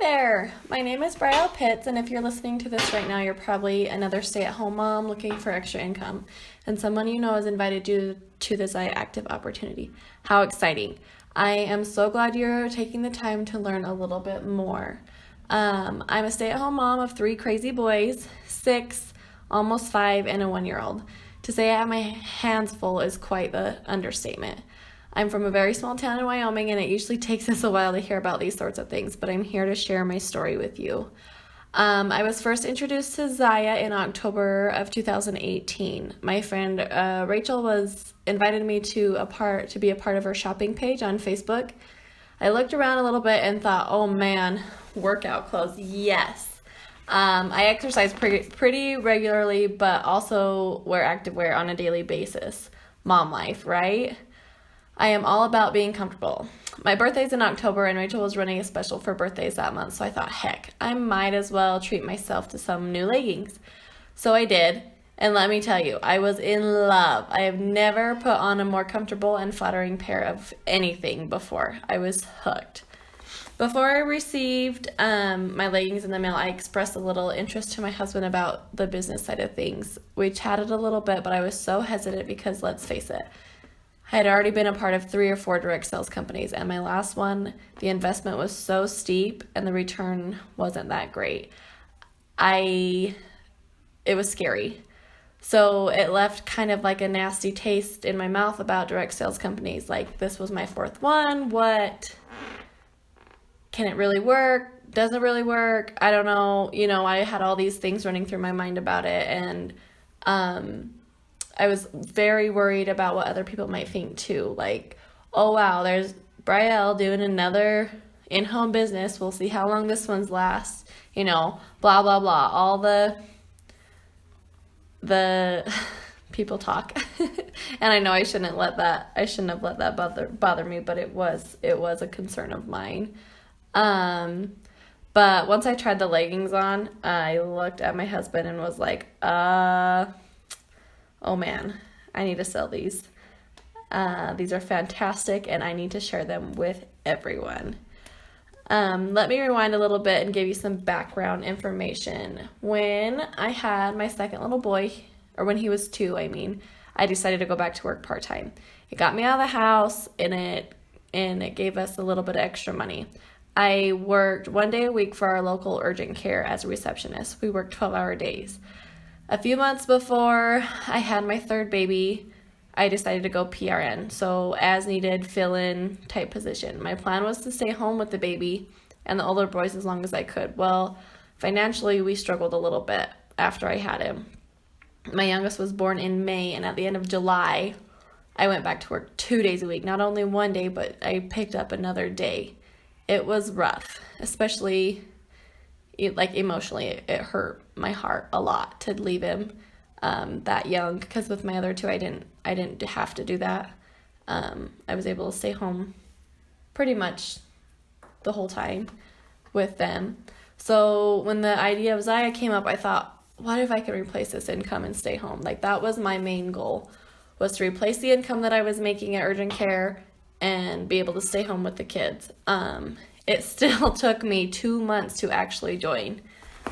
there, my name is Bryell and if you're listening to this right now, you're probably another stay-at-home mom looking for extra income, and someone you know has invited you to the Zyia Active opportunity. How exciting. I am so glad you're taking the time to learn a little bit more. I'm a stay-at-home mom of 3 crazy boys, 6, almost 5, and a 1-year-old. To say I have my hands full is quite the understatement. I'm from a very small town in Wyoming, and it usually takes us a while to hear about these sorts of things, but I'm here to share my story with you. I was first introduced to Zyia in October of 2018. My friend Rachel invited me to be a part of her shopping page on Facebook. I looked around a little bit and thought, oh man, workout clothes, yes. I exercise pretty regularly, but also wear activewear on a daily basis. Mom life, right? I am all about being comfortable. My birthday's in October, and Rachel was running a special for birthdays that month, so I thought, heck, I might as well treat myself to some new leggings. So I did, and let me tell you, I was in love. I have never put on a more comfortable and flattering pair of anything before. I was hooked. Before I received my leggings in the mail, I expressed a little interest to my husband about the business side of things. We chatted a little bit, but I was so hesitant because, let's face it, I had already been a part of 3 or 4 direct sales companies, and my last one, the investment was so steep and the return wasn't that great. It was scary. So it left kind of like a nasty taste in my mouth about direct sales companies. Like, this was my 4th one. What? Can it really work? Does it really work? I don't know. I had all these things running through my mind about it, and I was very worried about what other people might think too. Like, oh wow, there's Bryell doing another in-home business. We'll see how long this one's lasts. Blah, blah, blah. All the people talk. And I know I shouldn't have let that bother me, but it was a concern of mine. But once I tried the leggings on, I looked at my husband and was like, oh man, I need to sell these. These are fantastic, and I need to share them with everyone. Let me rewind a little bit and give you some background information. When I had my second little boy, or when he was 2, I decided to go back to work part-time. It got me out of the house, and it gave us a little bit of extra money. I worked 1 day a week for our local urgent care as a receptionist. We worked 12-hour days. A few months before I had my 3rd baby, I decided to go PRN, so as needed, fill-in type position. My plan was to stay home with the baby and the older boys as long as I could. Well, financially, we struggled a little bit after I had him. My youngest was born in May, and at the end of July, I went back to work 2 days a week. Not only 1 day, but I picked up another day. It was rough, especially emotionally. It hurt my heart a lot to leave him that young, because with my other 2, I didn't have to do that. I was able to stay home pretty much the whole time with them. So when the idea of Zyia came up, I thought, what if I could replace this income and stay home? Like, that was my main goal, was to replace the income that I was making at urgent care and be able to stay home with the kids. It still took me 2 months to actually join.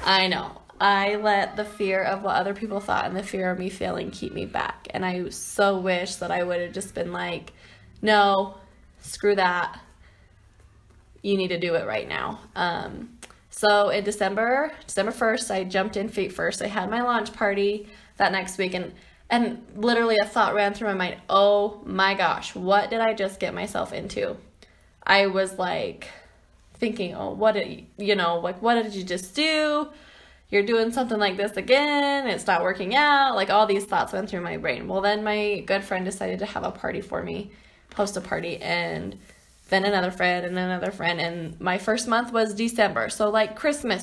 I know. I let the fear of what other people thought and the fear of me failing keep me back. And I so wish that I would have just been like, no, screw that. You need to do it right now. So in December 1st, I jumped in feet first. I had my launch party that next week, and literally a thought ran through my mind. Oh my gosh, what did I just get myself into? I was like thinking, oh, what did you just do? You're doing something like this again. It's not working out. Like, all these thoughts went through my brain. Well, then my good friend decided to have a party for me, host a party, and then another friend, and my first month was December. So like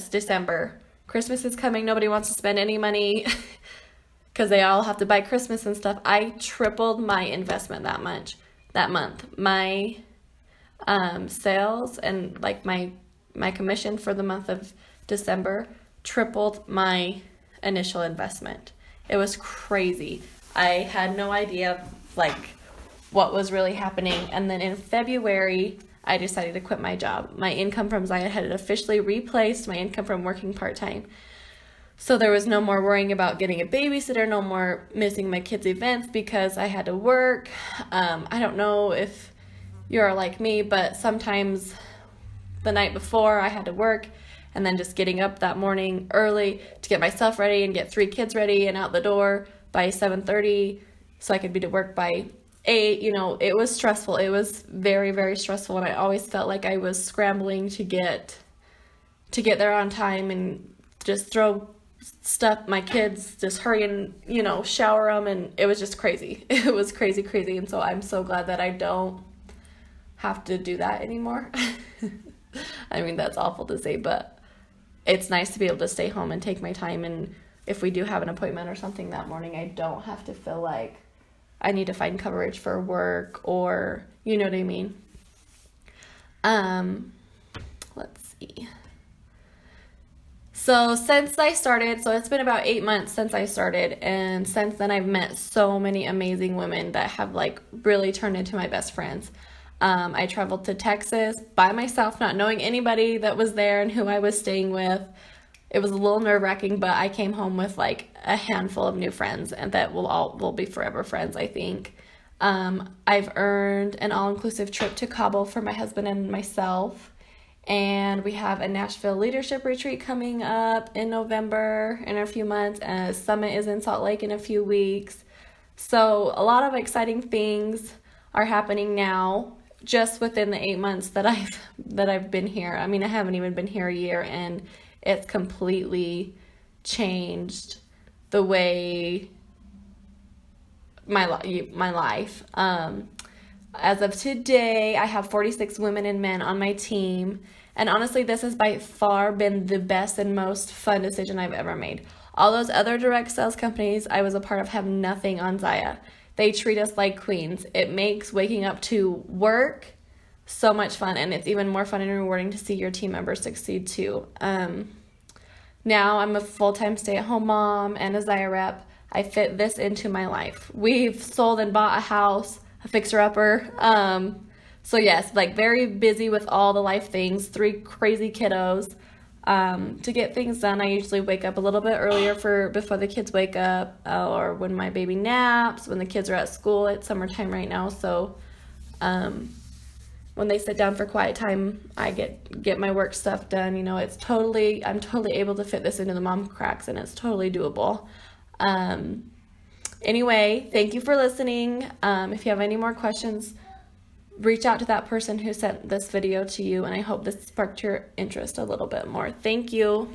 December. Christmas is coming. Nobody wants to spend any money because they all have to buy Christmas and stuff. I tripled my investment that month. My sales and like my commission for the month of December tripled my initial investment. It was crazy. I had no idea like what was really happening. And then in February, I decided to quit my job. My income from Zyia had officially replaced my income from working part-time. So there was no more worrying about getting a babysitter, no more missing my kids' events because I had to work. I don't know if you're like me, but sometimes the night before I had to work, and then just getting up that morning early to get myself ready and get 3 kids ready and out the door by 7:30 so I could be to work by 8. It was stressful. It was very, very stressful, and I always felt like I was scrambling to get there on time and just throw stuff, my kids, just hurry and, shower them, and it was just crazy. It was crazy, and so I'm so glad that I don't have to do that anymore. I mean, that's awful to say, but it's nice to be able to stay home and take my time, and if we do have an appointment or something that morning, I don't have to feel like I need to find coverage for work, or you know what I mean. Let's see. So since I started, it's been about 8 months since I started, and since then I've met so many amazing women that have really turned into my best friends. I traveled to Texas by myself, not knowing anybody that was there and who I was staying with. It was a little nerve-wracking, but I came home with a handful of new friends, and that will be forever friends, I think. I've earned an all-inclusive trip to Cabo for my husband and myself. And we have a Nashville leadership retreat coming up in November in a few months. And a summit is in Salt Lake in a few weeks. So a lot of exciting things are happening now, just within the 8 months that I've been here. I mean, I haven't even been here a year, and it's completely changed the way my life. As of today, I have 46 women and men on my team, and honestly, this has by far been the best and most fun decision I've ever made. All those other direct sales companies I was a part of have nothing on Zyia. They treat us like queens. It makes waking up to work so much fun, and it's even more fun and rewarding to see your team members succeed too. Now I'm a full-time stay-at-home mom and a Zyia rep. I fit this into my life. We've sold and bought a house, a fixer-upper. So yes, very busy with all the life things, 3 crazy kiddos. To get things done, I usually wake up a little bit earlier before the kids wake up, or when my baby naps, when the kids are at school. It's summertime right now, so when they sit down for quiet time, I get my work stuff done. I'm totally able to fit this into the mom cracks, and it's totally doable. Anyway, thank you for listening. If you have any more questions, reach out to that person who sent this video to you, and I hope this sparked your interest a little bit more. Thank you.